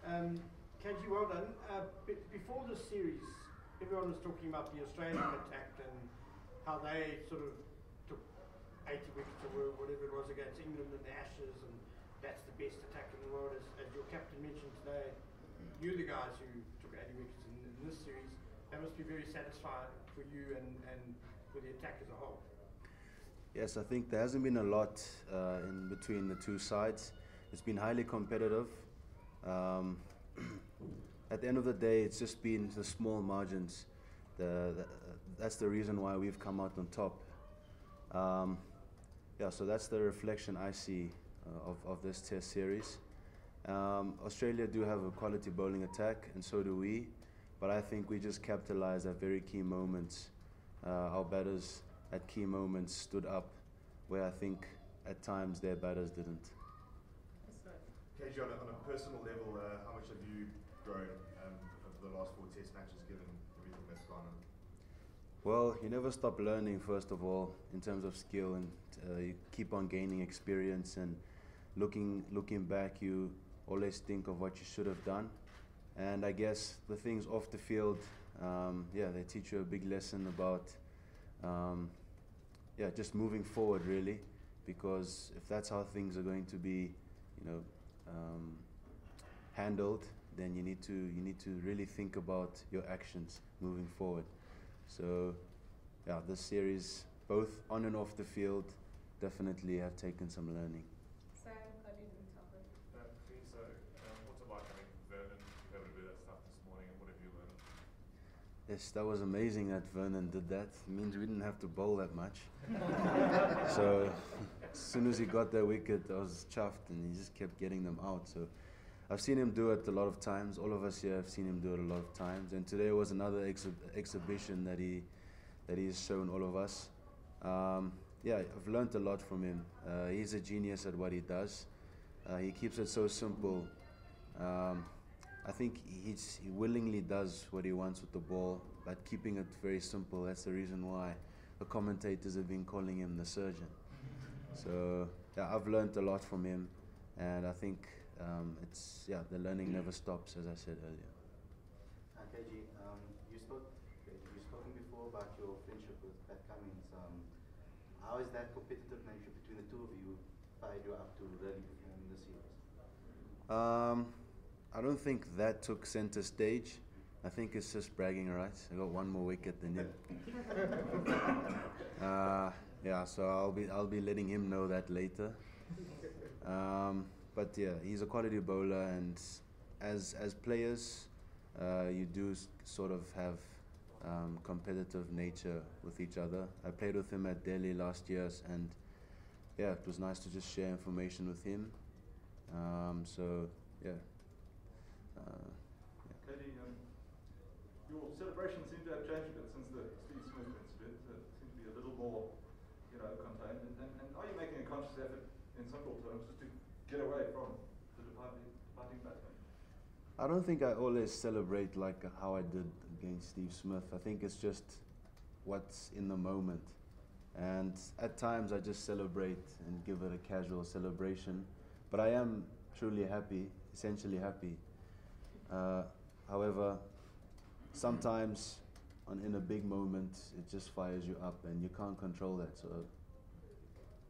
KG, well done. Before the series, everyone was talking about the Australian attack and how they sort of took 80 wickets or whatever it was against England in the Ashes, and that's the best attack in the world. As your captain mentioned today, you're the guys who took 80 wickets in this series. That must be very satisfying for you and for the attack as a whole. Yes, I think there hasn't been a lot in between the two sides. It's been highly competitive. At the end of the day, it's just been the small margins. That's the reason why we've come out on top. Yeah, so that's the reflection I see of this Test series. Australia do have a quality bowling attack, and so do we. But I think we just capitalized at very key moments. Our batters at key moments stood up, where I think at times their batters didn't. KG, on a personal level, how much have you grown over the last 4 Test matches, given everything that's gone on? Well, you never stop learning, first of all, in terms of skill, and you keep on gaining experience, and looking back, you always think of what you should have done. And I guess the things off the field, yeah, they teach you a big lesson about yeah, just moving forward, really, because if that's how things are going to be, handled, then you need to really think about your actions moving forward. So, yeah, this series, both on and off the field, definitely have taken some learning. Sam, I didn't tell them. So, what's it like having Vernon be able to do that stuff this morning, and what have you learned? Yes, that was amazing that Vernon did that. It means we didn't have to bowl that much. So as soon as he got that wicket, I was chuffed, and he just kept getting them out. So I've seen him do it a lot of times. All of us here have seen him do it a lot of times. And today was another exhibition that he's shown all of us. Yeah, I've learned a lot from him. He's a genius at what he does. He keeps it so simple. I think he willingly does what he wants with the ball, but keeping it very simple. That's the reason why the commentators have been calling him the surgeon. So yeah, I've learned a lot from him, and I think the learning never stops, as I said earlier. KG, you've spoken before about your friendship with Pat Cummins. How is that competitive nature between the two of you fired you up to really perform in this series? I don't think that took center stage. I think it's just bragging rights. I got one more wicket than him. Yeah, so I'll be letting him know that later. But yeah, he's a quality bowler, and as players, you do sort of have competitive nature with each other. I played with him at Delhi last year, and yeah, it was nice to just share information with him. So yeah. Katie, your celebrations seem to have changed a bit since the Steve Smith incident. It seems to be a little more, contained. And are you making a conscious effort, in simple terms, just to get away from the departing batsman? I don't think I always celebrate like how I did against Steve Smith. I think it's just what's in the moment. And at times I just celebrate and give it a casual celebration. But I am truly happy, essentially happy. However, sometimes in a big moment, it just fires you up, and you can't control that. So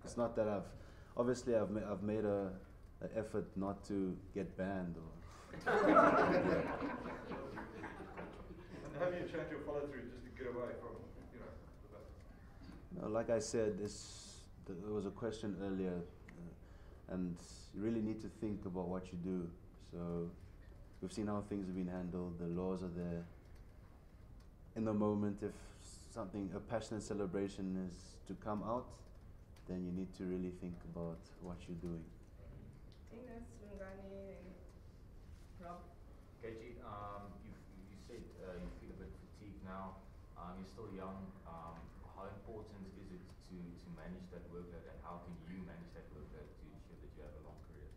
it's not that I've made an effort not to get banned. Or And have you changed your follow through just to get away from, the No, like I said, there was a question earlier, and you really need to think about what you do. So we've seen how things have been handled. The laws are there. In the moment, if a passionate celebration is to come out, then you need to really think about what you're doing. Ines, Lungani, and Rob. KG, you said you feel a bit fatigued now. You're still young. How important is it to manage that workload, and how can you manage that workload to ensure that you have a long career?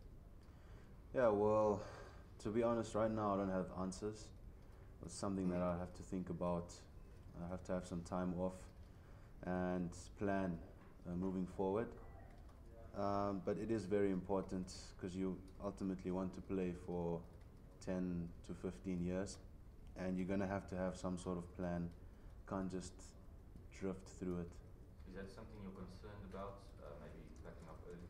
Yeah, well, to be honest, right now I don't have answers. It's something that I have to think about. I have to have some time off and plan moving forward. But it is very important, because you ultimately want to play for 10 to 15 years, and you're going to have some sort of plan. Can't just drift through it. Is that something you're concerned about, maybe backing up early?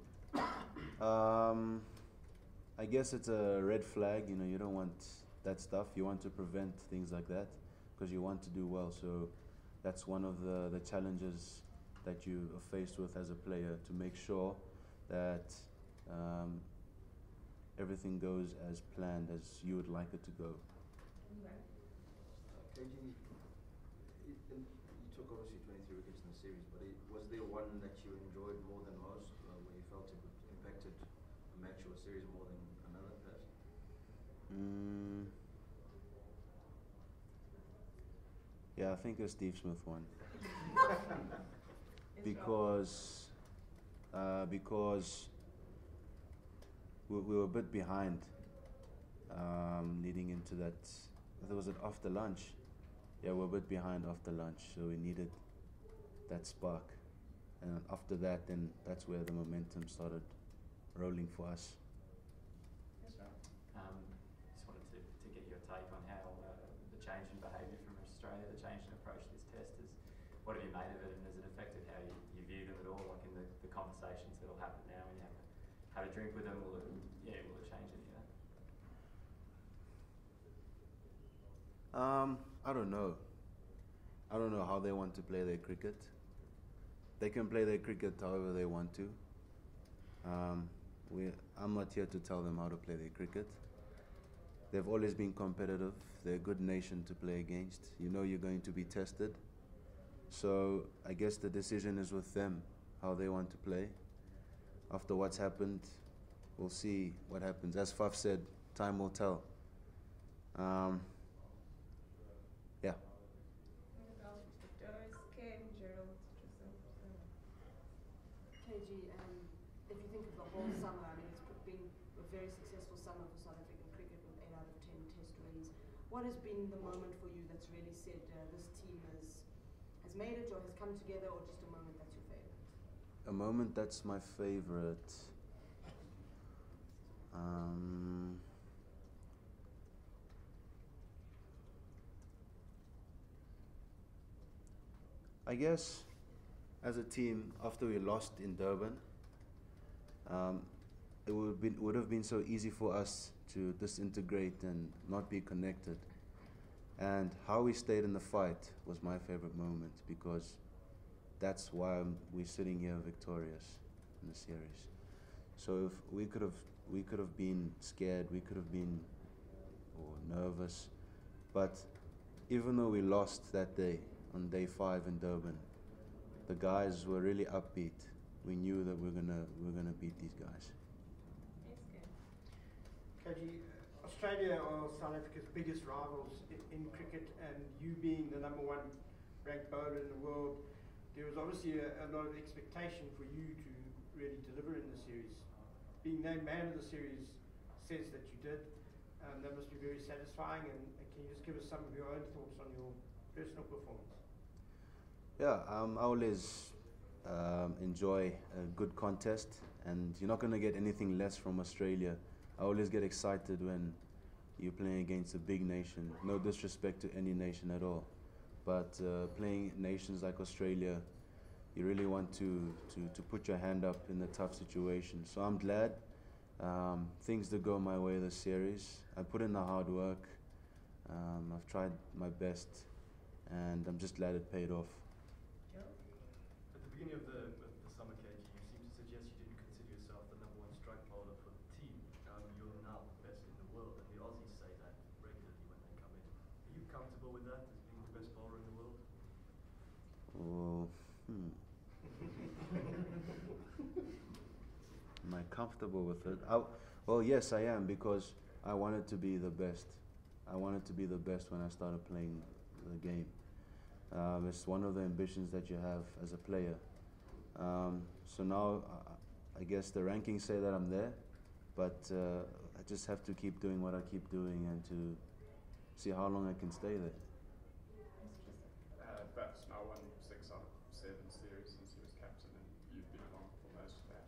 I guess it's a red flag. You know, you don't want that stuff. You want to prevent things like that because you want to do well. So that's one of the challenges that you are faced with as a player, to make sure that everything goes as planned, as you would like it to go. KG, you took obviously 23 wickets in the series, but was there one that you enjoyed more than most, where you felt it impacted a match or a series more than another, perhaps? Yeah, I think a Steve Smith one. because we were a bit behind leading into that. Was it after lunch? Yeah, we're a bit behind after lunch, so we needed that spark. And after that, then that's where the momentum started rolling for us. Just wanted to get your take on how the change in behaviour from Australia, the change in approach to this test is, what have you made of it, and has it affected how you view them at all, like in the conversations that will happen now when you have a drink with them? Will it change anything? I don't know. I don't know how they want to play their cricket. They can play their cricket however they want to. I'm not here to tell them how to play their cricket. They've always been competitive. They're a good nation to play against. You know you're going to be tested. So I guess the decision is with them, how they want to play. After what's happened, we'll see what happens. As Faf said, time will tell. Yeah. KG, if you think of the whole summer, I mean, it's been a very successful summer for South African cricket with 8 out of 10 test wins. What has been the moment for you that's really said this team has made it, or has come together, or just a moment that's your favorite? A moment that's my favorite. I guess as a team, after we lost in Durban, it would have been so easy for us to disintegrate and not be connected. And how we stayed in the fight was my favorite moment, because that's why we're sitting here victorious in the series. So if we could have been scared, we could have been nervous, but even though we lost that day on day 5 in Durban, the guys were really upbeat. We knew that we're gonna beat these guys. KG, Australia are South Africa's biggest rivals in cricket, and you being the #1 ranked bowler in the world, there was obviously a lot of expectation for you to really deliver in the series. Being named man of the series says that you did. That must be very satisfying, and can you just give us some of your own thoughts on your personal performance? Yeah, I always enjoy a good contest, and you're not going to get anything less from Australia. I always get excited when you're playing against a big nation. No disrespect to any nation at all, but playing nations like Australia, you really want to put your hand up in a tough situation. So I'm glad things did go my way this series. I put in the hard work. I've tried my best, and I'm just glad it paid off. At the beginning of the summer, KG, you seemed to suggest you didn't consider yourself the #1 strike bowler for the team. You're now the best in the world, and the Aussies say that regularly when they come in. Are you comfortable with that, as being the best bowler in the world? Am I comfortable with it? Well, yes, I am, because I wanted to be the best. I wanted to be the best when I started playing the game. It's one of the ambitions that you have as a player. So now, I guess the rankings say that I'm there, but I just have to keep doing what I keep doing and to see how long I can stay there. That's now won 6 out of 7 series since he was captain, and you've been along for most of that.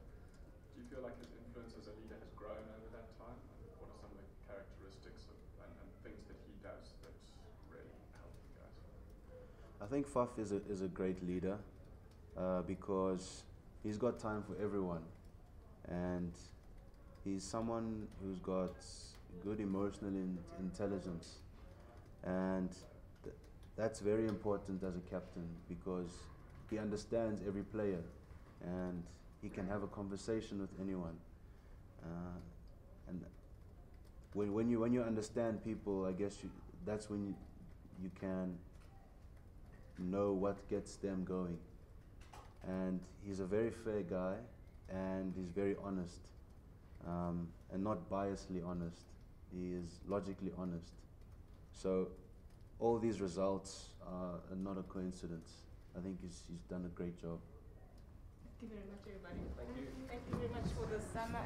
Do you feel like his influence as a leader has grown over that time? And what are some of the characteristics of does that's really helped you guys? I think Faf is a great leader because he's got time for everyone, and he's someone who's got good emotional intelligence, and that's very important as a captain because he understands every player and he can have a conversation with anyone. And when you understand people, I guess that's when you can know what gets them going. And he's a very fair guy, and he's very honest, and not biasly honest. He is logically honest. So all these results are not a coincidence. I think he's done a great job. Thank you very much, everybody. Thank you. Thank you very much for the summer.